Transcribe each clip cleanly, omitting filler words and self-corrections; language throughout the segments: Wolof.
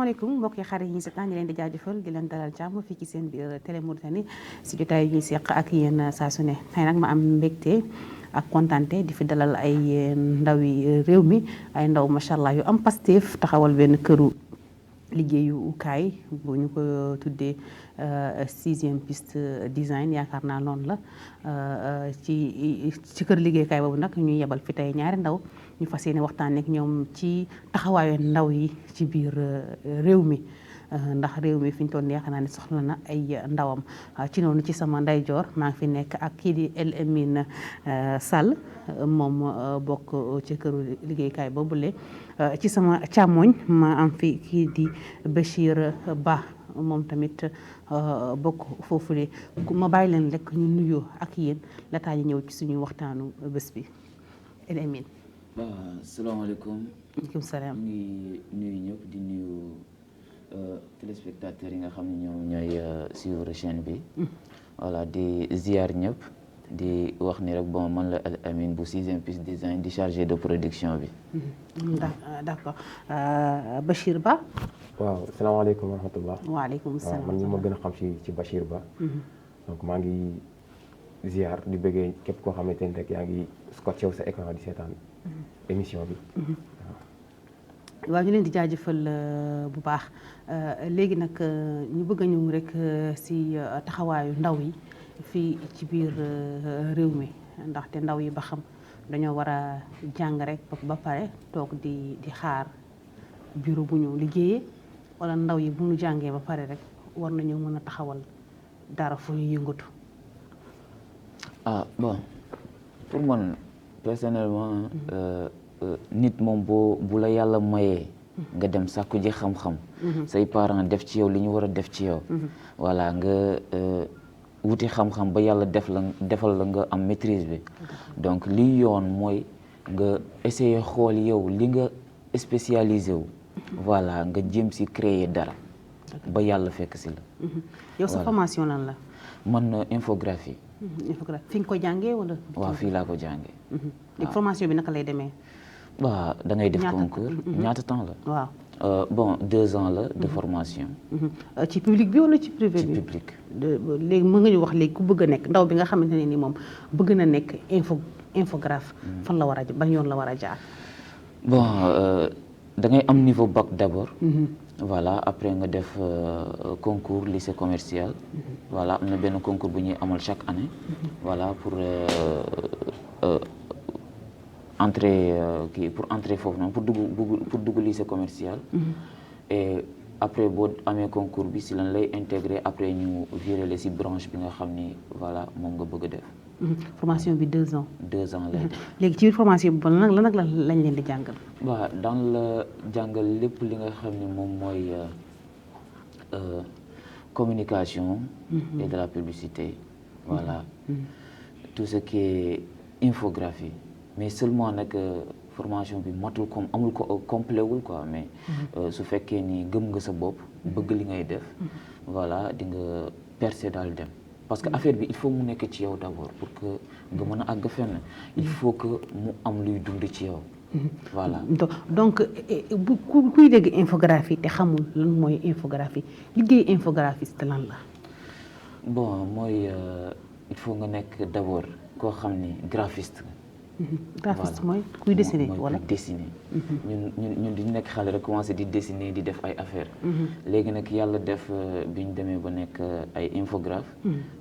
asalaamaaleykum mbokki xarit yi seetaan di leen di jaajëfal di leen dalal jàmm fii ci seen biir Télé Mauritanie si jotaay yi ñuy seq ak yéen saa su ne tey nag ma am mbégte ak kontante di fi dalal ay ndawi réew mi ay ndaw macha allah yu am Pastef taxawal benn këru liggéeyukaay bu ñu ko tuddee 6e piste design yaakaar naa noonu la ci kër liggéeyukaay boobu nag ñu yebal fi tey ñaari ndaw ñu fas yéene waxtaan ak ñoom ci taxawaayu ndaw yi ci biir réew mi ndax réew mi fi ñu toll yaakaar naa ne soxla na ay ndawam ci noonu ci sama ndeyjoor maa ngi fi nekk ak kii di El Amine Sall moom bokk ci këru liggéeyukaay boobule ci sama càmmoñ ma am fi kii di Bachir Ba moom tamit bokk foofule ma bàyyi leen rek ñu nuyoo ak yéen laataa ñu ñëw ci suñu waxtaanu bés bi El Amine. waaw salaamaaleykum. maaleykum salaam. ñu ngi nuyu ñëpp di nuyu téléspectateurs yi nga xam ne ñoom ñooy suivre chaîne bi. voilà di ziar ñëpp di wax ni rek bon man la El Amine bu 6e piste design di chargé de production bi. d'accord Bachir Ba. waaw salaamaaleykum wa rahmatullah. waaleykum salaam waaw man ñi ma gën a xam ci Bachir Ba. donc maa ngi ziar di bëggee képp koo xamante ni rek yaa ngi scotché sa écran di seetaan émission bi. waaw ñu leen di jaajëfal bu baax léegi nag ñu bëgg a ñëw rek si taxawaayu ndaw yi fii ci biir réew mi ndaxte ndaw yi ba xam dañoo war a jàng rek ba pare toog di xaar bureau bu ñu liggéeyee wala ndaw yi bu ñu jàngee ba pare rek war nañoo mën a taxawal dara fu ñu yëngatu. ah bon pour man personnellement nit moom bu la yàlla mayee nga dem sàkku ji xam-xam say parents def ci yow li ñu war a def ci yow voilà nga wuti xam-xam ba yàlla defal la nga am maîtrise bi donc li yoon mooy nga essayer xool yow li nga spécialisé wu voilà nga jéem si créer dara ba yàlla fekk si la. yow sa formation lan la. man infographie. infographie fi nga ko jàngee wala. waaw fii laa ko jàngee. léegi formation bi naka lay demee. waaw da ngay def concours ñaata temps la. waaw bon 2 ans la de formation. ci public bi wala ci privé bi. ci public. léegi mën nga ñu wax léegi ku bëgg a nekk ndaw bi nga xamante ne ni moom bëgg na nekk infographe. fan la war a ban yoon la war a jaar. bon da ngay am niveau bac d'abord. voilà après nga def concours lycée commercial. voilà am na benn concours bu ñuy amal chaque année. voilà pour entrer foofu noonu pour dugg lycée commercial. et après boo amee concours bi si lan lay intégrer après ñu virer la si branche bi nga xam ni voilà moom nga bëgg a def. formation bi 2 ans. 2 ans lay def. léegi ci biir formation bi lan nag lañ leen di jàngal. waaw daan la jàngal lépp li nga xam ni moom mooy communication. et de la publicité. voilà tout ce qui est infographie mais seulement nag formation bi matul comme amul ko complet wul quoi mais su fekkee ni gëm nga sa bopp bëgg li ngay def voilà di nga percer daal dem. parce que affaire bi il faut mu nekk ci yow d'abord pour que nga mën a àgg fenn il faut que mu am luy dund ci yow. voilà donc bu kuy dégg infographie te xamul lan mooy infographie liggéey infographiste lan la. bon mooy il faut nga nekk d'abord koo xam ni graphiste. graphiste mooy kuy dessiner wala kuy dessiner. ñun di nekk xale rek commencé di dessiner di def ay affaires. léegi nag yàlla def bi ñu demee ba nekk ay infographe.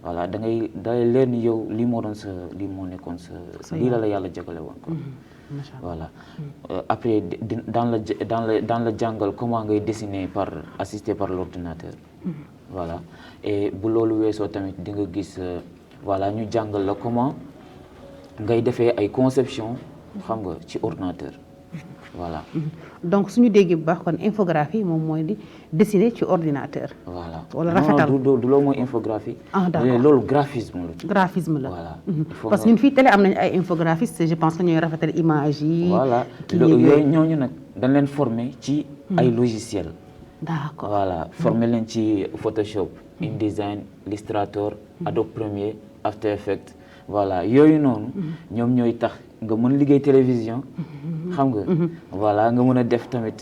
voilà da ngay leer ni yow lii moo nekkoon sa lii la yàlla jagale woon quoi. voilà après dans la jàngal comment ngay dessiner assisté par l'ordinateur. voilà et bu loolu weesoo tamit di nga gis voilà ñu jàngal la comment ngay defee ay conception xam nga ci ordinateur voilà. donc suñu déggee bu baax kon infographie moom mooy di dessiner ci ordinateur. voilà wala rafetal non du loolu mooy infographie. d'accord loolu graphisme la. graphisme la voilà. parce que ñun fii télé am nañu ay infographistes je pense que ñooy rafetal image yi. voilà yooyu ñooñu nag dañ leen former ci ay logiciels. d'accord voilà former leen ci Photoshop, InDesign, Illustrator, Adobe Premiere, After Effects. voilà yooyu noonu ñoom ñooy tax nga mën liggéey télévision xam nga voilà nga mën a def tamit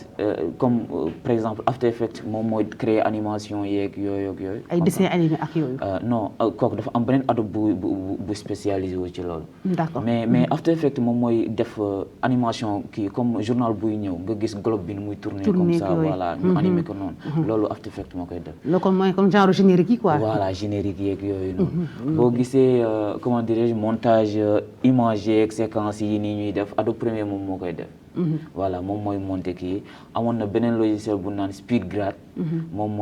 comme par exemple After Effects moom mooy créer animation yeeg yooyu ak yooyu ay dessin animé ak yooyu non kooku dafa am beneen Adobe bu spécialisé wu ci loolu d'accord mais After Effects moom mooy def animation kii comme journal buy ñëw nga gis globe bi nu muy tourner comme ça voilà ñu animé ko noonu loolu After Effects moo koy def loolu kon mooy comme genre générique yi quoi voilà générique yeeg yooyu noonu boo gisee comment dirais-je montage image yeeg séquence yi nii ñuy def Adobe Premiere moom moo koy def voilà moom mooy monté kii amoon na beneen logiciel bu naan SpeedGrad moom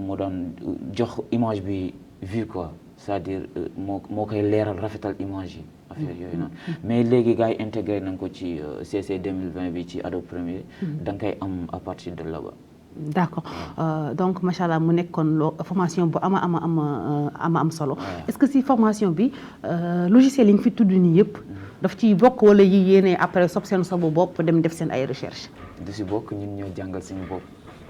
moo daan jox image bi vue quoi c'est-à-dire moo koy leeral rafetal image yi affaire yooyu noonu mais léegi gars yi intégré nañ ko ci CC 2020 bi ci Adobe Premiere da nga koy am à partir de là-bas. D'accord donc macha allah mu nekkoon formation bu am solo est-ce que si formation bi logiciel yi nga fi tudd nii yëpp daf ciy bokk wala yi yéene après sob seen sobu bopp dem def seen ay recherche du si bokk ñun ñoo jàngal suñu bopp.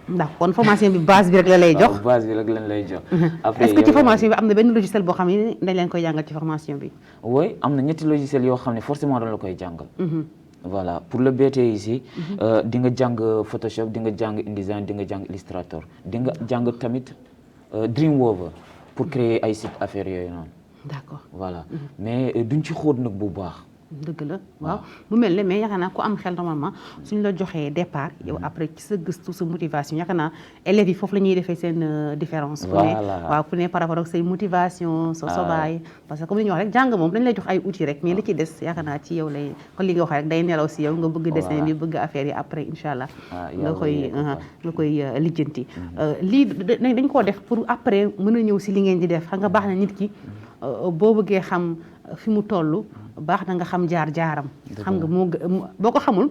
ndax kon formation bi base bi rek la lay jox base bi rek lañ lay jox. après est-ce que ci formation bi am na benn logiciel boo xam ne dañ leen koy jàngal ci formation bi. oui am na ñetti logiciel yoo xam ne forcément dañ la koy jàngal. voilà pour le BT ici di nga jàng Photoshop di nga jàng InDesign di nga jàng Illustrator di nga jàng tamit Dreamweaver pour créer ay site affaires yooyu noonu. d'accord voilà mais duñ ci xóot nag bu baax. dëgg la waaw mu mel ne mais yaakaar naa ku am xel normalement suñ la joxee départ yow après ci sa gëstu sa motivation yaakaar naa élèves yi foofu la ñuy defee seen différence ku ne par rapport ak say motivation sa sobaay parce que comme li ñu wax rek jàng moom dañ lay jox ay outils rek mais li ci des yaakaar naa ci yow lay kon li nga wax rek day nelaw si yow nga bëgg dessin bi bëgg affaire yi après incha allah nga koy lijjanti lii dañ koo def pour après mën a ñëw si li ngeen di def xam nga baax na nit ki boo bëggee xam fi mu toll baax na nga xam jaar-jaaram xam nga boo ko xamul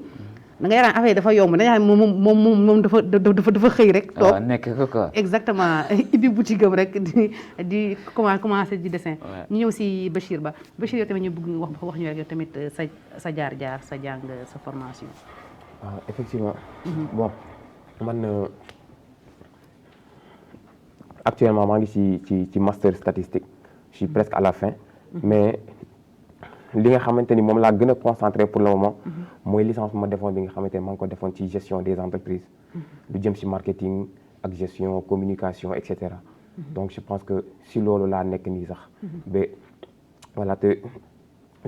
da nga yaraan affaire dafa yomb dañaa moom dafa xëy rek toog nekk ko quoi exactement ibbi boutique am rek di commencé di dessin ñu ñëw si Bachir Ba Bachir yow tamit ñu bëgg wax ñu rek yow tamit sa jaar-jaar sa jàng sa formation waaw effectivement bon man actuellement maa ngi ci master statistique je suis presque à la fin mais li nga xamante ni moom laa gën a concentré pour le moment mooy licence bu ma defoon bi nga xamante ni maa ngi ko defoon ci gestion des entreprises lu jëm ci marketing ak gestion communication et cetera donc je pense que si loolu laa nekk nii sax ba voilà te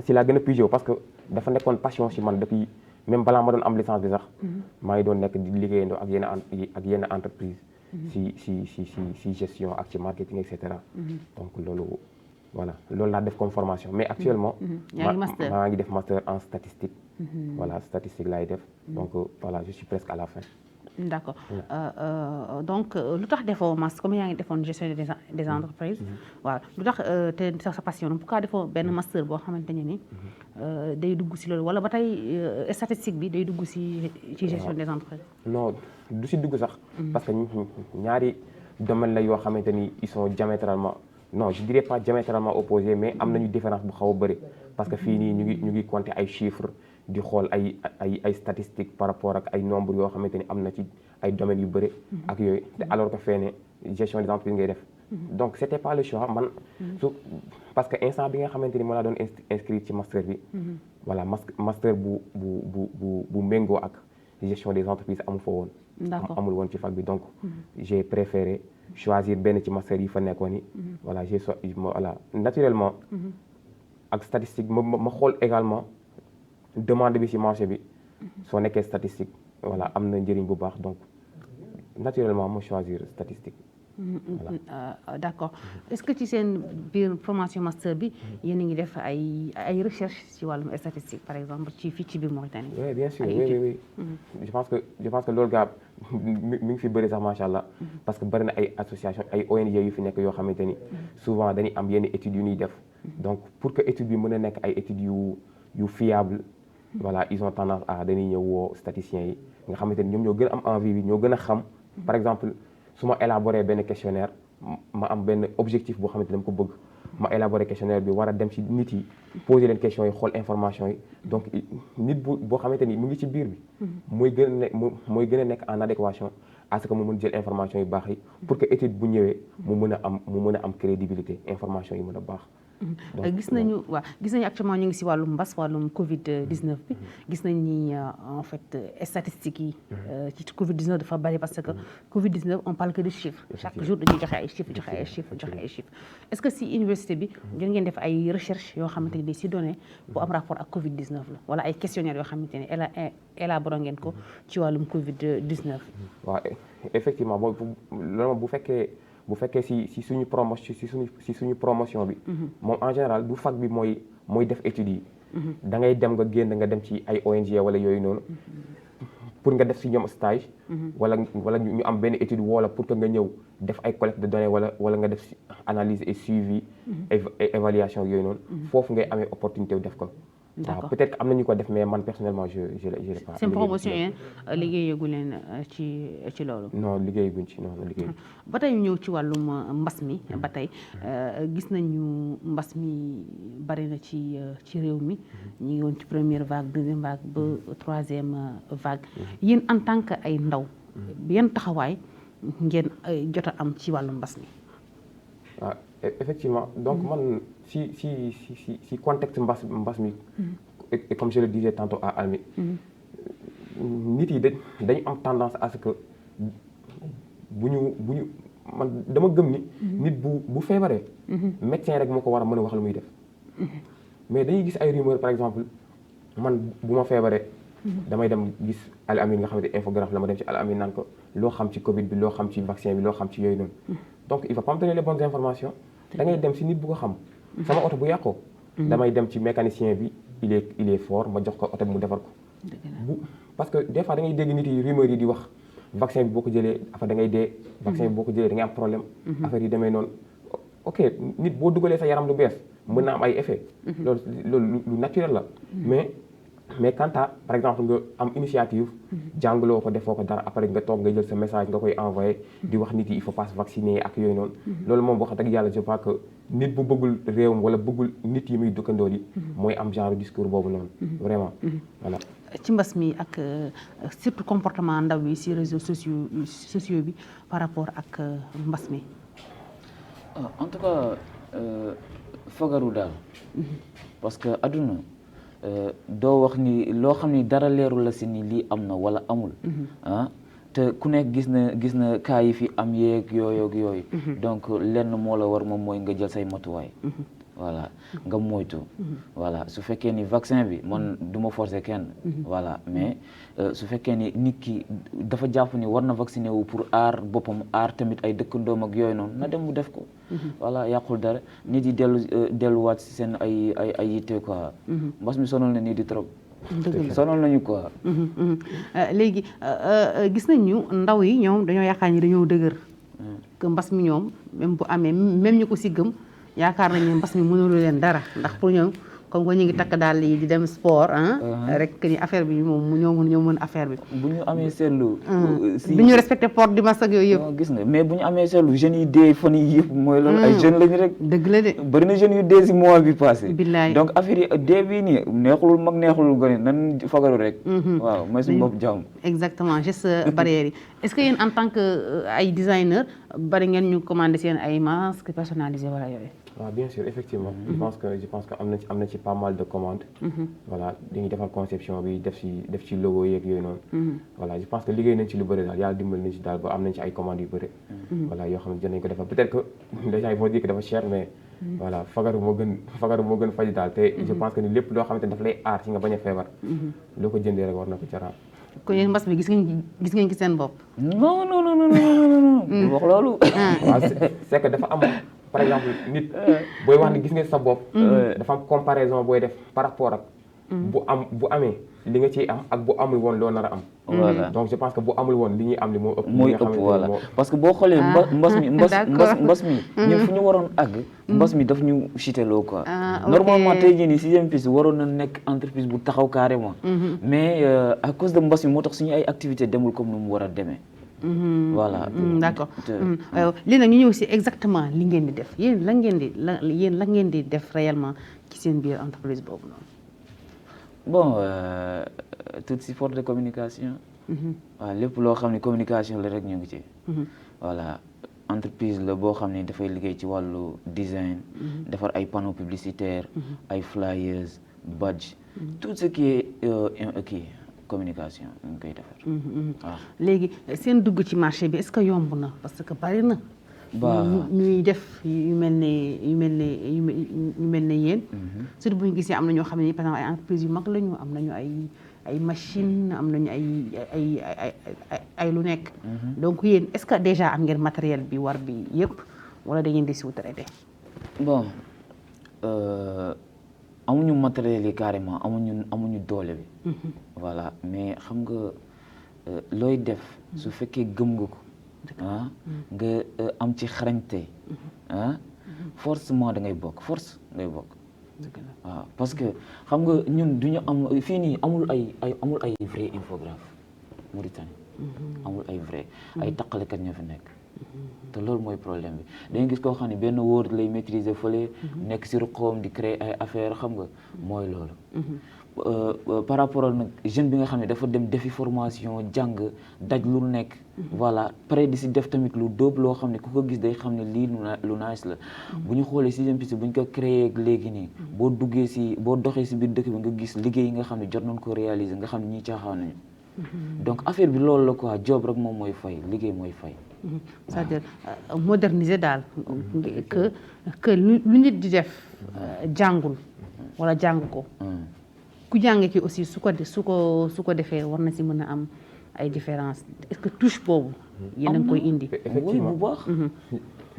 si laa gën a pigé parce que dafa nekkoon passion si man depuis même balaa ma doon am licence bi sax maa ngi doon nekk di liggéeyandoo ak yenn entreprise si gestion ak ci marketing et cetera donc loolu voilà loolu laa def comme formation mais actuellement maa ngi def master en statistique voilà statistique laay def donc voilà je suis presque à la fin d'accord donc lu tax defoo master comme yaa ngi defoon gestion des entreprises waaw lu tax te sa passion pourquoi defoo benn master boo xamante ne ni day dugg si loolu wala ba tey statistique bi day dugg si gestion des entreprises non du si dugg sax parce que ñaari domaine la yoo xamante ni ils sont diamétralement non je dirais pas diamétralement opposés mais am nañu différence bu xaw a bëri parce que fii nii ñu ngi compter ay chiffres di xool ay statistiques par rapport ak ay nombres yoo xamante ni am na ci ay domaines yu bëri ak yooyu te alors que fee ne gestion des entreprises ngay def donc c'était pas le choix man parce que instant bi nga xamante ni moo laa doon inscrit ci master bi voilà master bu méngoo ak gestion des entreprises amu fa woon amul woon ci fac bi donc j'ai préféré choisir benn ci master yi fa nekkoon yi voilà voilà naturellement ak statistique ma xool également demande bi ci marché bi soo nekkee statistique voilà am na njëriñ bu baax donc naturellement ma choisir statistique d'accord est-ce que ci seen biir formation master bi yéen a ngi def ay recherche ci wàllum statistique par exemple fii ci biir Mauritanie oui bien sûr oui je pense que loolu gaa mi ngi fi bëri sax macha allah parce que bëri na ay association ay ONG yu fi nekk yoo xamante ni souvent dañuy am yenn études yu ñuy def donc pour que étude bi mën a nekk ay études yu fiable voilà ils ont tendance à dañuy ñëw woo statisticiens yi nga xamante ni ñoom ñoo gën a am envie bi ñoo gën a xam par exemple su ma élaborer benn questionnaire ma am benn objectif boo xamante ni dama ko bëgg ma élaborer questionnaire bi war a dem ci nit yi poser leen questions yi xool information yi donc nit boo xamante ni mu ngi ci biir bi mooy gën a nekk en adéquation à ce que mu mën jël information yu baax yi pour que étude bu ñëwee mu mën a am crédibilité information yi mën a baax gis nañu actuellement ñu ngi si wàllum mbas wàllum Covid 19 bi gis nañ ni en fait statistiques yi ci Covid 19 dafa bari parce que Covid 19 on parle que de chiffres chaque jour dañuy joxe ay chiffres est-ce que si université bi jot ngeen def ay recherche yoo xamante ni si données bu am rapport ak Covid 19 la wala ay questionnaires yoo xamante ni élaboré ngeen ko ci wàllum Covid 19. waaw effectivement loolu bu fekkee si suñu promotion bi. moom en général du fac bi mooy def études yi. da ngay dem nga dem ci ay ONG wala yooyu noonu. pour nga def si ñoom stage. wala ñu am benn étude wala pour que nga ñëw def ay collecte de données wala nga def analyse et suivi. évaluation yooyu noonu. foofu ngay amee opportunité wu def ko. waaw peut-être que am na ñu ko def mais man personnellement je l'ai pas. seen promotion yi liggéeyagu leen ci loolu. non liggéeyaguñ ci non liggéey. ba tey ñu ñëw ci wàllum mbas mi ba tey gis nañu mbas mi bari na ci réew mi ñu ngi woon ci première vague deuxième vague ba troisième vague yéen en tant que ay ndaw yan taxawaay ngeen jot a am ci wàllum mbas mi. waaw effectivement donc man si contexte mbas mi et comme je le disais tantôt à Almi nit yi dañu am tendance à ce que bu ñu man dama gëm ni nit bu feebaree médecin rek moo ko war a mën a wax lu muy def mais dañuy gis ay rumeur par exemple man bu ma feebaree damay dem gis Al Amine nga xamante infographe la ma dem ci Al Amine naan ko loo xam ci Covid bi loo xam ci vaccin bi loo xam ci yooyu noonu donc il va pas me donner les bonnes informations da ngay dem si nit bu ko xam sama oto bu yàqoo damay dem ci mécanicien bi il est fort ma jox ko oto bi mu defar ko parce que des fois da ngay dégg nit yi rumeur yi di wax vaccin bi boo ko jëlee affaire da ngay dee vaccin bi boo ko jëlee da ngay am problème affaire yi demee noonu ok nit boo dugalee sa yaram lu bees mën na am ay effet loolu lu naturel la mais quant à par exemple nga am initiative jàngaloo ko defoo ko dara après nga toog nga jël sa message nga koy envoyé di wax nit yi il faut pas se vacciner ak yooyu noonu loolu moom wax dëgg yàlla je crois que nit bu bëggul réewam wala bëggul nit yi muy dëkkandoo yi mooy am genre discours boobu noonu vraiment voilà ci mbas mi ak surtout comportement ndaw yi ci réseaux sociaux bi par rapport ak mbas mi en tout cas fagaru daal parce que adduna doo wax ni loo xam ni dara leerul la si ni lii am na wala amul te ku nekk gis na cas yi fi am yeeg yooyu donc lenn moo la war moom mooy nga jël say matuwaay voilà nga moytu voilà su fekkee ni vaccin bi man du ma forcer kenn voilà mais su fekkee ni nit ki dafa jàpp ni war na vacciner wu pour aar boppam aar tamit ay dëkkandoom ak yooyu noonu na dem mu def ko voilà yàqul dara nit yi delluwaat si seen ay yitte quoi mbas mi sonal na nit di trop sonal nañu quoi léegi gis nañu ndaw yi ñoom dañoo yaakaar ni dañoo dëgër que mbas mi ñoom même bu amee même ñu ko si gëm yaakaar nañu mbas mi mënulu leen dara ndax pour ñoom comme que ñu ngi takk daal yi di dem sport rek ni affaire bi moom ñoo mën affaire bi. bu ñu amee seetlu. du ñu respecté port di masque ak yooyu yëpp. gis nga mais bu ñu amee seetlu jeunes yi dee fan yii yëpp mooy loolu ay jeunes lañu rek. dëgg la de bëri na jeunes yu dee si mois bi passé. billaay donc affaire yi dee bii nii neexulul mag neexulul gone nan fagaru rek. waaw mooy suñu bopp jàmm. exactement geste barrière yi est-ce que yéen en tant que ay designer bari ngeen ñu commandé seen ay masques personnalisés wala yooyu. waaw bien sûr effectivement je pense que am na ci pas mal de commandes voilà dañuy defar conception bi def ci logo yeeg yooyu noonu voilà je pense que liggéey nañ ci lu bëri daal yàlla dimbali nañ ci daal ba am nañ ci ay commandes yu bëri voilà yoo xam ne dinañ ko defar peut-être que les gens ils vont dire que dafa cher mais voilà fagaru moo gën faj daal te je pense que ni lépp loo xamante ne daf lay aar ci nga bañ a feebar loo ko jëndee rek war na ko jaraan kon yéen mbas mi gis ngeen ci seen bopp non wax loolu waaw c'est que dafa am par exemple nit booy wax ni gis nga sa bopp dafa am comparaison booy def par rapport ak bu amee li nga ciy am ak bu amul woon loo nar a am voilà donc je pense que bu amul woon li ñuy am li moo ëpp mooy ëpp voilà parce que boo xoolee mbas mi ñun fu ñu waroon àgg mbas mi daf ñu chiteloo quoi normalement tey jii nii sixième piste waroon na nekk entreprise bu taxaw carrément mais à cause de mbas mi moo tax suñu ay activité demul comme nu mu war a demee voilà d'accord léegi nag ñu ñëw si exactement li ngeen di def yéen la ngeen di def réellement ci seen biir entreprise boobu noonu. bon tout support de communication. waaw lépp loo xam ne communication la rek ñu ngi ci. voilà entreprise la boo xam ne dafay liggéey ci wàllu design defar ay panneaux publicitaires ay flyers badge tout ce qui est kii communication ñu koy defar waaw léegi seen dugg ci marché bi est-ce que yomb na parce que bari na ñuy def yu mel ne yéen surtout bu ñu gisee am na ñoo xam ne par exemple ay entreprises yu mag lañu am nañu ay machine am nañu ay lu nekk donc yéen est-ce que déjà am ngeen matériel bi war bi yëpp wala da ngeen di sous-traité bon amuñu matériel yi carrément amuñu doole bi voilà mais xam nga looy def su fekkee gëm nga ko nga am ci xarañte forcément da ngay bokk force ngay bokk waaw parce que xam nga ñun duñu am fii nii amul ay vrai infographe Mauritanie amul ay vrai ay taqalekat ñoo fi nekk te loolu mooy problème bi dañuy gis koo xam ne benn Word lay maîtriser fële nekk si ruqoom di créer ay affaire xam nga mooy loolu par rapport ak nag jeune bi nga xam ne dafa dem defi formation jàng daj lu nekk voilà pare di si def tamit lu dóob loo xam ne ku ko gis day xam ne lii lu nice la bu ñu xoolee sixième piste bu ñu ko créé léegi nii boo doxee si biir dëkk bi nga gis liggéey yi nga xam ne jot nañ ko réaliser nga xam ne ñii caaxaan nañu donc affaire bi loolu la quoi job rek moom mooy fay liggéey mooy fay c'est-à-dire moderniser daal que lu nit di def jàngul wala jàng ko ku jàng ki aussi su ko defee war na si mën a am ay différence est-ce que touche boobu yéen a ngi koy indi effectivement bu baax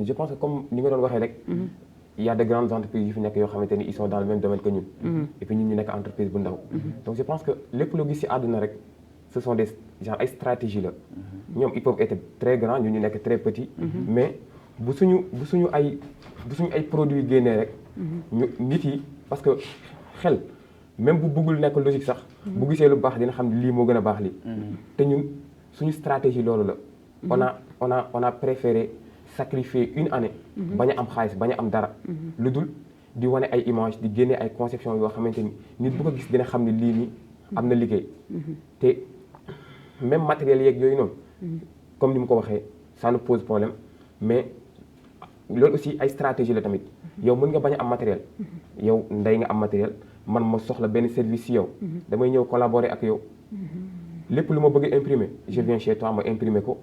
je pense que comme ni nga doon waxee rek il y a de grandes entreprises yu fi nekk yoo xamante ni ils sont dans le même domaine que ñun et puis ñun ñu nekk entreprise bu ndaw donc je pense que lépp loo gis ci àdduna rek ce sont des genre ay stratégies la ñoom ils peuvent être très grands ñun ñu nekk très petits mais bu suñu ay produits génnee rek ñu nit yi parce que xel même bu bëggul nekk logique sax bu gisee lu baax dina xam ne lii moo gën a baax lii te ñun suñu stratégie loolu la on a préféré sacrifier une année bañ a am xaalis bañ a am dara lu dul di wane ay image di génne ay conception yoo xamante ni nit bu ko gis dina xam ne lii nii am na liggéey te même matériel yeeg yooyu noonu comme ni mu ko waxee ça nous pose problème mais loolu aussi ay stratégie la tamit yow mën nga bañ a am matériel yow ndey nga am matériel man ma soxla benn service ci yow damay ñëw collaborer ak yow lépp lu ma bëgg imprimer je viens chez toi ma imprimer ko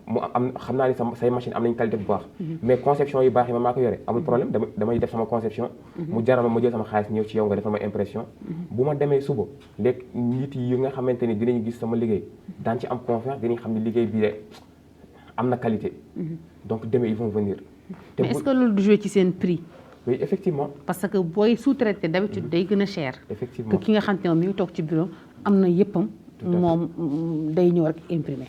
mu am xam naa ni say machine am nañ qualité bu baax mais conception yu baax yi ma maa ko yore amul problème damay def sama conception mu jaral ma jël sama xaalis ñëw ci yow nga defal ma impression bu ma demee suba léegi nit yi nga xamante ni dinañu gis sama liggéey daan ci am confiance dinañ xam ne liggéey bii de am na qualité donc demain ils vont venir mais est-ce que loolu du jouer ci seen prix oui effectivement parce que booy sous-traité d'habitude day gën a cher effectivement que ki nga xam ne mi ngi toog ci bureau am na yëppam moom day ñëw rek imprimer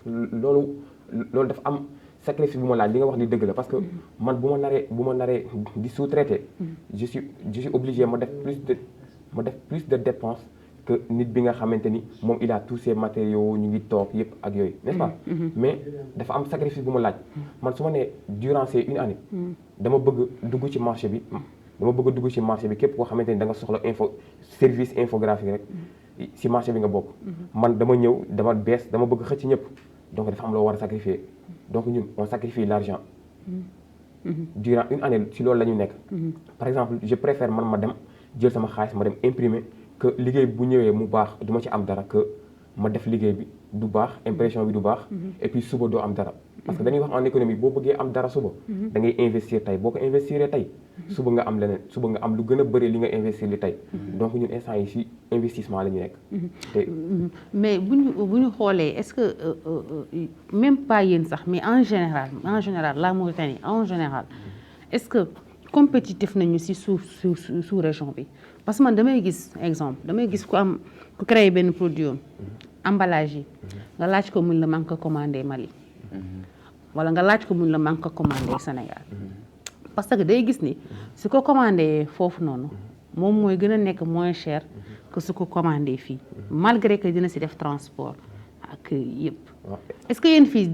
loolu dafa am sacrifice bu ma laaj li nga wax ni dëgg la parce que man bu ma naree di sous-traiter je suis obligé ma def plus de dépenses que nit bi nga xamante ni moom il a tous ces matériaux ñu ngi toog yëpp ak yooyu n'est-ce pas mais dafa am sacrifice bu ma laaj man su ma nee durant ces une année dama bëgg dugg ci marché bi képp koo xamante ni da nga soxla service infographique rek ci marché bi nga bokk man dama ñëw dama bees dama bëgg xëcc ñëpp donc dafa am loo war a sacrifier donc ñun on sacrifie l'argent durant une année ci loolu la ñu nekk par exemple je préfère man ma dem jël sama xaalis ma dem imprimer que liggéey bu ñëwee mu baax du ma ci am dara que ma def liggéey bi du baax impression bi du baax et puis suba doo am dara parce que dañuy wax en économie boo bëggee am dara suba da ngay investir tey boo ko investir tey suba nga am leneen suba nga am lu gën a bëri li nga investir li tey donc ñun instant yi ci investissement la ñu nekk te mais bu ñu xoolee est-ce que même pas yéen sax mais en général la Mauritanie en général est-ce que compétitif nañu ci sous région bi parce que man damay gis ku créer benn produit emballage yi nga laaj ko mun la man ko commandé Mali wala nga laaj ko mun la man ko commandé Sénégal parce que day gis ni su ko commandé foofu noonu moom mooy gën a nekk moins cher que su ko commandé fii malgré que dina ci def transport ak yëpp est-ce que yéen fii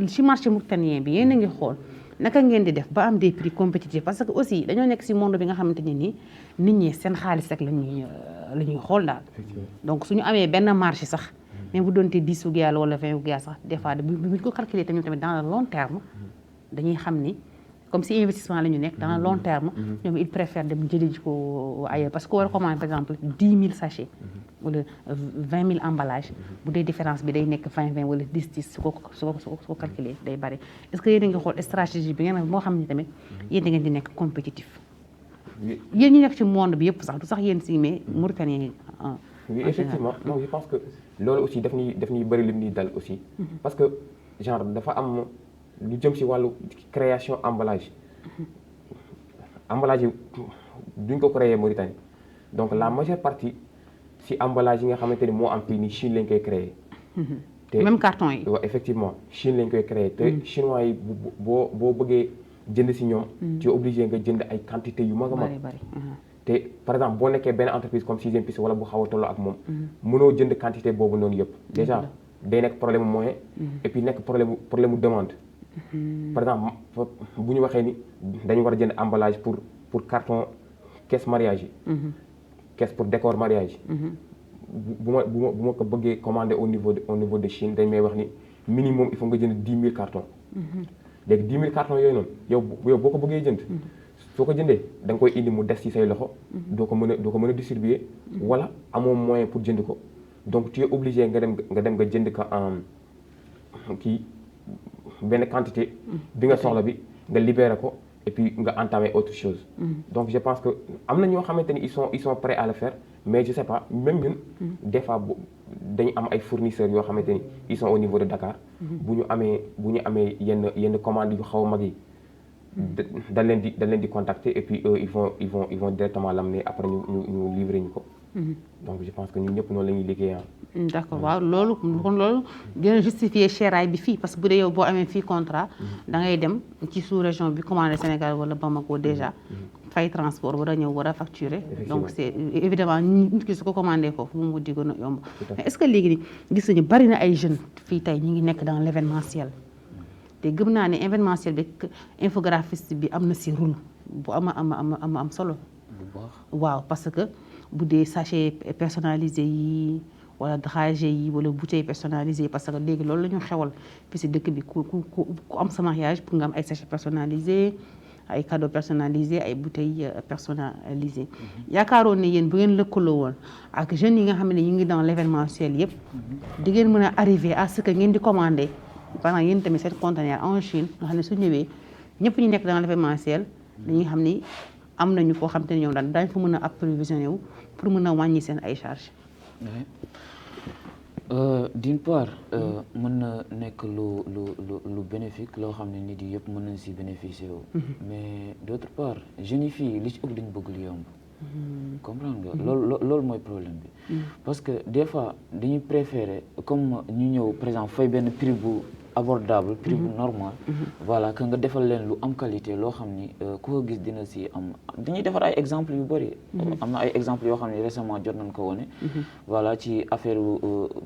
ci marché mauritanien bi yéen a ngi xool naka ngeen di def ba am des prix compétitifs parce que aussi dañoo nekk ci monde bi nga xamante ne nii nit ñi seen xaalis rek la ñuy xool daal donc suñu amee benn marché sax mais bu doonte 10 wu gaal wala 20 wu gaal sax des fois bu ñu ko calculer tamit dans le long terme dañuy xam ni comme si investissement la ñu nekk dans le long terme ñoom ils préfèrent dem jëli ji ko ailleurs parce que war a commander par exemple 10 000 sachets wala 20 000 emballages bu dee différence bi day nekk 20 wala 10 su ko calculer day bari est-ce que yéen a ngi xool stratégie bi ngeen moo xam ne tamit yéen da ngeen di nekk compétitif yéen ñi nekk ci monde bi yëpp sax du sax yéen si mais Mauritanie oui effectivement donc je pense que loolu aussi daf ñuy bëri lim ñuy dal aussi parce que genre dafa am lu jëm si wàllu création emballage emballage yi duñ ko créer Mauritanie donc la majeure partie si emballage yi nga xamante ni moo am fii nii Chine lañ koy créer te même carton yi waaw effectivement Chine lañ koy créer te chinois yi boo bëggee jënd si ñoom tu es obligé nga jënd ay quantité yu mag a mag te par exemple boo nekkee benn entreprise comme Sixième Piste wala bu xaw a tolloo ak moom mënoo jënd quantité boobu noonu yëpp déjà day nekk problème moyen et puis nekk problème demande par exemple bu ñu waxee ni dañu war a jënd emballage pour carton caisse mariage yi caisse pour décor mariage bu ma ko bëggee commander au niveau de Chine dañ may wax ni minimum il faut nga jënd 10 000 cartons léegi 10 000 cartons yooyu noonu yow boo ko bëggee jënd soo ko jëndee da nga koy indi mu des ci say loxo doo ko mën a distribuer wala amoo moyen pour jënd ko donc tu es obligé nga dem nga jënd ko en kii benn quantité bi nga soxla bi nga libérer ko et puis nga entamer autre chose donc je pense que am na ñoo xamante ni ils sont prêts à le faire mais je sais pas même ñun des fois dañu am ay fournisseurs yoo xamante ni ils sont au niveau de Dakar bu ñu amee yenn commandes yu xaw a mag yi dañ leen di contacter et puis eux ils vont directement l'amener après ñu livrer ñu ko donc je pense que ñun ñëpp noonu la ñuy liggéey d'accord waaw loolu dina justifier cheraay bi fii parce que bu dee yow boo amee fii contrat da ngay dem ci sous région bi commandé Sénégal wala Bamako déjà fay transport war a ñëw war a facturer donc c'est évidemment nit ki su ko commandé foofu mu di gën a yomb mais est-ce que léegi ni gis nañu bari na ay jeunes fii tey ñu ngi nekk dans l'événementiel te gëm naa ne événementiel bi infographiste bi am na si rôle bu am solo waaw parce que bu dee sachet personnalisé yi wala dragé yi wala bouteille personnalisée parce que léegi loolu la ñu xewal puis si dëkk bi ku am sa mariage pour nga am ay sachet personnalisé ay cadeaux personnalisés ay bouteilles personnalisées yaakaaroon ne yéen bu ngeen lëkkaloo woon ak jeunes yi nga xam ne ñu ngi dans l'événementiel yëpp di ngeen mën a arriver à ce que ngeen di commander par exemple yéen tamit seen conteneur en Chine nga xam ne su ñëwee ñëpp ñu nekk dans l'événementiel dañuy xam ni am nañu foo xam te ne ñoom daañu fa mën a approvisionner wu pour mën a wàññi seen ay charges. d'une part mën na nekk lu bénéfique loo xam ne nit yi yëpp mën nañ si bénéficier wu mais d'autre part jeunes yi fii li ci ëpp dañu bëgg lu yomb comprendre nga loolu mooy problème bi parce que des fois dañuy préférer comme ñu ñëw par exemple fay benn prix bu abordable prix bu normal voilà que nga defal leen lu am qualité loo xam ni ku ko gis dina si am dañuy defar ay exemples yu bëri am na ay exemples yoo xam ne récemment jot nañ ko wone voilà ci affaire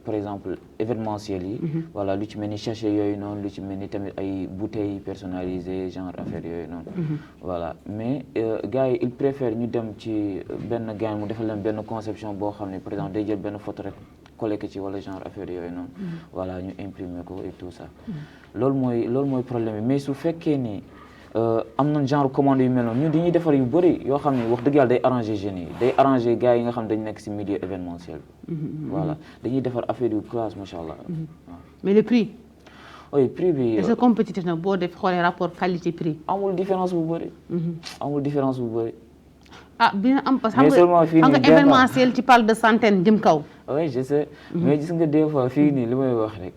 par exemple événementiel yi voilà lu ci mel ni sachet yooyu noonu lu ci mel ni tamit ay bouteilles personnalisées genre affaire yooyu noonu voilà mais gars yi ils préfèrent ñu dem ci benn gars mu defal leen benn conception boo xam ne par exemple day jël benn photo rek collé ko ci wala genre affaire yooyu noonu voilà ñu imprimer ko et tout ça loolu mooy problème bi mais su fekkee ni am na genre commande yu mel noonu ñun dañuy defar yu bëri yoo xam ne wax dëgg yàlla day arranger jeunes yi day arranger gars yi nga xam ne dañu nekk ci milieu événementiel bi voilà dañuy defar affaire yu classe macha allah waaw mais le prix oui prix bi est-ce que compétitif na boo def xoolee rapport qualité prix amul différence bu bëri ah dina am parce que mais seulement fii xam nga nii événementiel ci parle de centaines jëm kaw. oui je sais mais gis nga des fois fii nii li may wax rek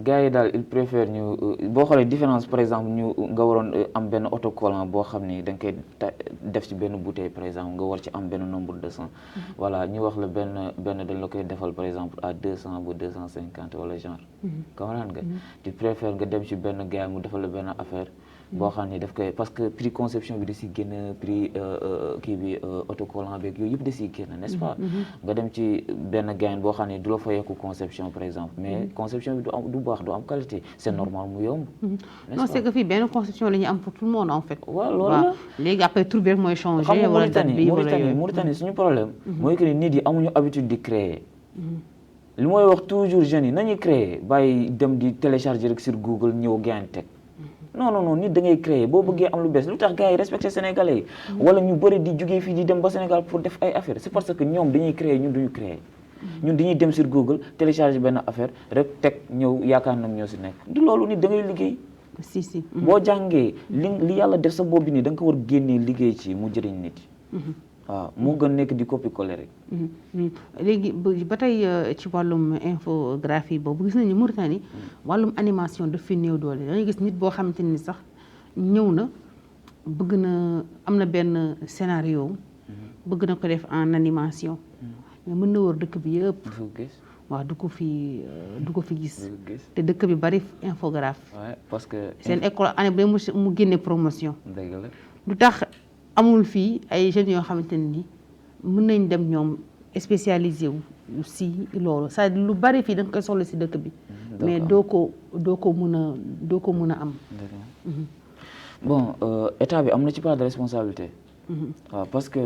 gars yi daal ils préfèrent ñu boo xoolee différence par exemple ñu nga waroon am benn autocollant boo xam ni da nga koy def ci benn bouteille par exemple nga war ci am benn nombre de 100 voilà ñu wax la benn dañ la koy defal par exemple à 200 ba 250 wala genre comprendre nga tu préfères nga dem ci benn gars mu defal la benn affaire boo xam ne daf koy parce que prix conception bi da siy génn prix kii bi autocollant beeg yooyu yëpp da siy génn n'est-ce pas nga dem ci benn gain boo xam ne du la fayeeku conception par exemple mais conception bi du baax du am qualité c'est normal mu yomb non c'est que fii benn conception la ñu am pour tout le monde en fait waaw loolu la léegi après tur bi rek mooy changer xam nga wala date bi Mauritanie suñu problème mooy que ni nit yi amuñu habitude di créer li mooy wax toujours jeunes yi nañuy créer bàyyi dem di télécharger rek sur Google ñëw gaan teg non nit da ngay créer boo bëggee am lu bees lu tax gars yi respecté sénégalais yi wala ñu bëri di jugee fii di dem ba Sénégal pour def ay affaire c'est parce que ñoom dañuy créer ñun duñu créer ñun dañuy dem sur Google télécharger benn affaire rek teg ñëw yaakaar nag ñoo si nekk du loolu nit da ngay liggéey si boo jàngee li yàlla def sa bopp bi nii da nga ko war génnee liggéey ci mu jëriñ nit yi waaw moo gën nekk di copier coller rek léegi ba tey ci wàllum infographie boobu gis nañu Mauritanie wàllum animation daf fi néew doole dañuy gis nit boo xamante ni sax ñëw na bëgg na am na benn scénario bëgg na ko def en animation mais mën na wër dëkk bi yëpp waaw du ko fi gis te dëkk bi bari infographe parce que seen école année ba mu génne promotion dëgg la lu tax amul fii ay jeunes yoo xamante ne ni mën nañ dem ñoom spécialisé wu si loolu c'est-à-dire lu bari fii da nga koy soxla si dëkk bi mais doo ko mën a am bon état bi am na ci part de responsabilité waaw parce que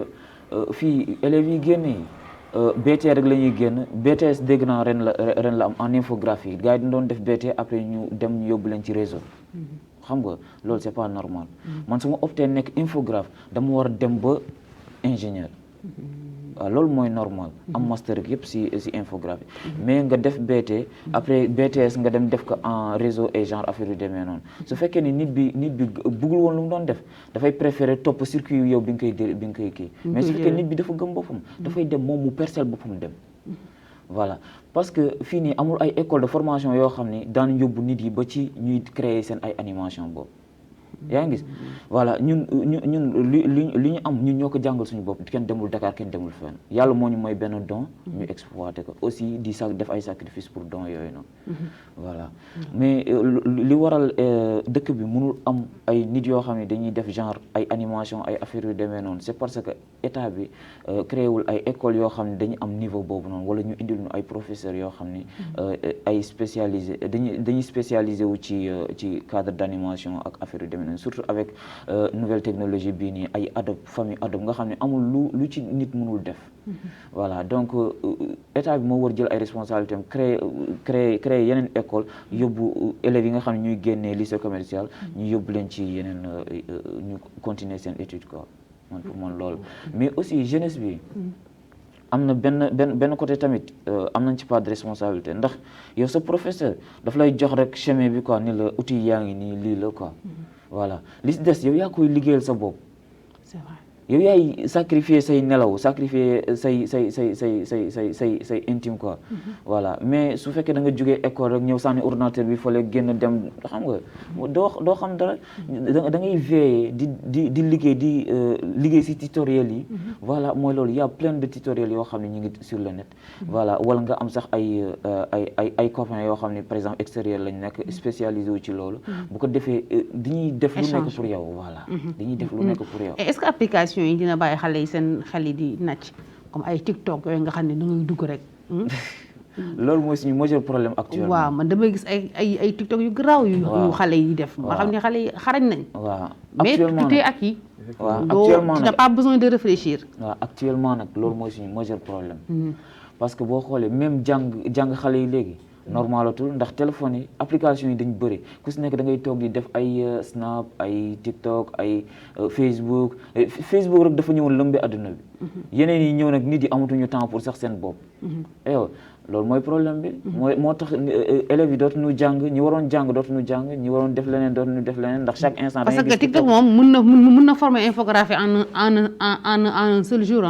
fii élèves yi génne yi BT rek la ñuy génn BTS dégg naa ren la am en infographie gars yi dañ doon def BT après ñu dem ñu yóbbu leen ci réseau xam nga loolu c'est pas normal man su ma opté nekk infographe dama war a dem ba ingénieur waaw loolu mooy normal am master rek yëpp si infographie mais nga def BT après BTS nga dem def ko en réseau et genre affaire yu demee noonu su fekkee ni nit bi bëggul woon lu mu doon def dafay préférer topp circuit yu yow bi nga koy kii mais su fekkee nit bi dafa gëm boppam dafay dem moom mu percel boppam dem voilà parce que fii nii amul ay école de formation yoo xam ni daan yóbbu nit yi ba ci ñuy créer seen ay animation boobu yaa ngi gis voilà ñun li ñu am ñun ñoo ko jàngal suñu bopp kenn demul Dakar kenn demul fenn yàlla moo ñu mooy benn don ñu exploité ko aussi di def ay sacrifice pour don yooyu noonu voilà mais li waral dëkk bi mënul am ay nit yoo xam ne dañuy def genre ay animation ay affaires yu demee noonu c'est parce que état bi créé wul ay écoles yoo xam ne dañu am niveau boobu noonu wala ñu indil ñu ay professeurs yoo xam ne ay spécialisé dañuy spécialisé wu ci cadre d'animation ak affaire yu demee noonu surtout avec nouvelle technologie bii nii ay Adobe famille Adobe nga xam ne amul lu ci nit mënul def voilà donc état bi moo war jël ay responsabilités am créer yeneen école yóbbu élèves yi nga xam ne ñuy génnee lycée commercial ñu yóbbu leen ci yeneen ñu continuer seen étude quoi man pour man loolu mais aussi jeunesse bi am na benn côté tamit am nañ ci part de responsabilité ndax yow sa professeur daf lay jox rek chemin bi quoi ni la outil yaa ngi nii lii la quoi voilà li si des yow yaa koy liggéeyal sa bopp c'est vrai yow yaay sacrifier say nelaw sacrifier say intime quoi voilà mais su fekkee da nga jógee école rek ñëw sànni ordinateur bi fële génn dem xam nga doo xam dara da ngay veiller di liggéey si tutoriel yi voilà mooy loolu y a plein de tutoriels yoo xam ne ñu ngi sur le net voilà wala nga am sax ay copains yoo xam ne par exemple extérieur lañ nekk spécialisé wu ci loolu bu ko defee dañuy def lu nekk pour yow voilà dañuy def lu nekk pour yow est-ce que application yi dina bàyyi xale yi seen xel yi di nàcc comme ay TikTok yooyu nga xam ne da ngay dugg rek loolu mooy suñu majeur problème actuellement waaw man damay gis ay TikTok yu garaaw yu xale yi def ma xam ne xale yi xarañ nañ waaw mais tout est acquis waaw actuellement tu n'as pas besoin de réfléchir waaw actuellement nag loolu mooy suñu majeur problème parce que boo xoolee même jàng xale yi léegi normalatul ndax téléphone yi application yi dañ bëri ku si nekk da ngay toog di def ay Snap ay TikTok ay Facebook rek dafa ñëwoon lëmbe adduna bi yeneen yi ñëw nag nit yi amatuñu temps pour sax seen bopp yow loolu mooy problème bi moo tax élèves yi dootuñu jàng ñi waroon jàng dootuñu jàng ñi waroon def leneen dootuñu def leneen ndax chaque instant parce que TikTok moom mun na former infographie en un seul jour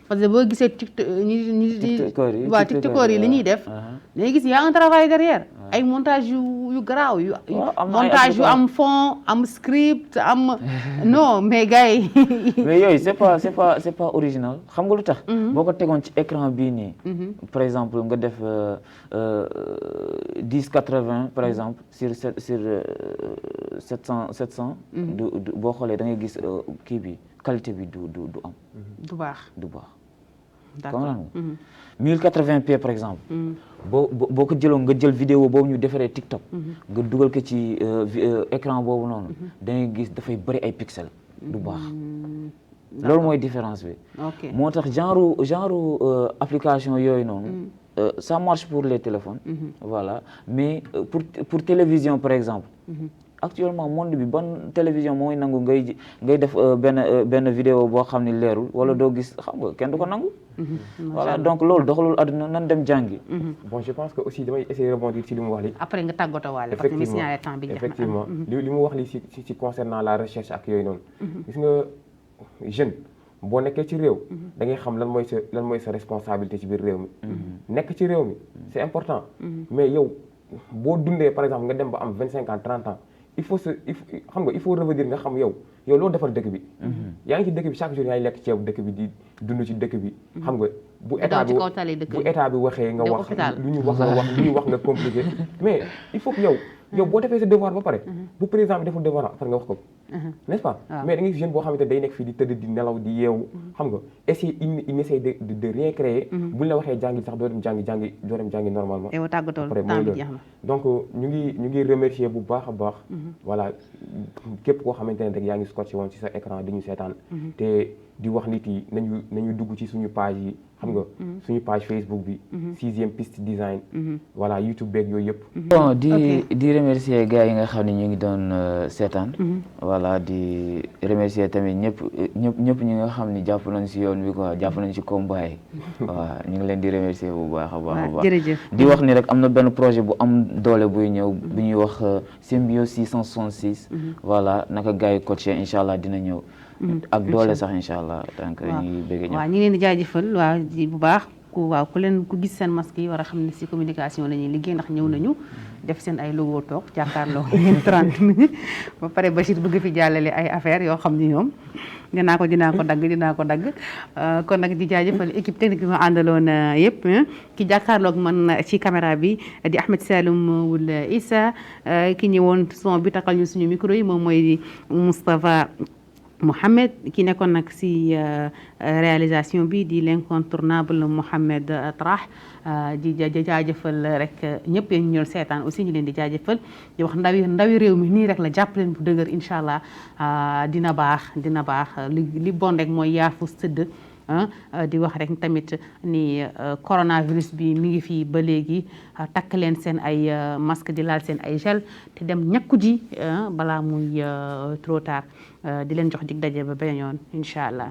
parce que boo gisee tiktokeur yi li ñuy def dañuy gis y a un travail derrière ay montage yu garaaw yu montage yu am fond am script am non mais gars yi mais yooyu c'est pas original xam nga lu tax boo ko tegoon ci écran bii nii par exemple nga def 1080 par exemple sur 700 boo xoolee da ngay gis kii bi qualité bi du am du baax comprendre nga 1080p par exemple boo ko jëloon nga jël vidéo boobu ñu defaree TikTok nga dugal ko ci écran boobu noonu da ngay gis dafay bëri ay pixels du baax loolu mooy différence bi moo tax genre application yooyu noonu ça marche pour les téléphones. Voilà mais pour télévision par exemple. Actuellement monde bi ban télévision mooy nangu ngay def benn vidéo boo xam ne leerul wala doo gis xam nga kenn du ko nangu. Voilà donc loolu doxalul àdduna nan dem jàngi. Bon je pense que aussi damay essayer rebondir ci li mu wax li après nga tàggatoo waale parce que mi signalé temps bi jeex na. effectivement li mu wax li ci concernant la recherche ak yooyu noonu. gis nga jeune boo nekkee ci réew. da ngay xam lan mooy sa responsabilité ci biir réew mi. nekk ci réew mi c'est important. mais yow boo dundee par exemple nga dem ba am 25 ans 30 ans. il faut revenir nga xam yow loo defal dëkk bi. yaa ngi ci dëkk bi chaque jour yaa ngi lekk ceeb dëkk bi di dund ci dëkk bi. xam nga bu état bi waxee nga wax lu ñu wax nga compliqué mais il faut que yow boo defee sa devoir ba pare. bu président bi deful devoir après nga wax ko. n'est-ce pas mais da ngay jeune boo xamante day nekk fii di tëdd di nelaw di yeewu. xam nga il essaie de rien créer. buñ la waxee jàngi sax doo dem jàngi normalement. yow tàggatoo après temps bi jeex na. donc ñu ngi remercier bu baax a baax. voilà képp koo xamante ne rek yaa ngi scotché woon ci sa écran di ñu seetaan. te di wax nit yi nañu dugg ci suñu page yi. xam nga suñu page Facebook bi. 6e piste design. voilà YouTube beeg yooyu yëpp. bon di remercier gars yi nga xam ne ñu ngi doon seetaan. voilà di remercier tamit ñëpp ñi nga xam ne jàpp nañ si yoon bi quoi jàpp nañ si combat yi. waaw ñu ngi leen di remercier bu baax a baax. jërëjëf di wax ni rek am na benn projet bu am doole buy ñëw bu ñuy wax Symbiose 666. voilà naka gars yi coaché incha allah dina ñëw. ak doole sax incha allah donc ñu ngi bëgg ñëw. waaw ñu ngi leen di jaajëfal bu baax ku gis seen masque yi war a xam ne si communication la ñuy liggéey ndax ñëw nañu def seen ay logo toog jàkkaarloo ngeen 30 minutes ba pare Bachir bëgg fi jàllale ay affaires yoo xam ni ñoom dinaa ko dagg kon nag di jaajëfal équipe technique bi ma àndaloon yëpp ki jàkkaarloog man ci caméra bi di Ahmed Saloum wul Issa ki ñëwoon son bi takkal ñu suñu micro yi moom mooy Moustapha Mohamed ki nekkoon nag si réalisation bi di l'incontournable Mohamed Trah di jaajëfal rek ñëpp yéen ñu seetaan aussi ñu leen di jaajëfal di wax ndawi réew mi nii rek la jàpp leen bu dëgër incha allah dina baax li bon rek mooy yaafu sëdd di wax rek tamit ni coronavirus bi mi ngi fii ba léegi takk leen seen ay masque di laal seen ay gel te dem ñakku ji balaa muy trop tard di leen jox dig daje ba beneen yoon incha allah.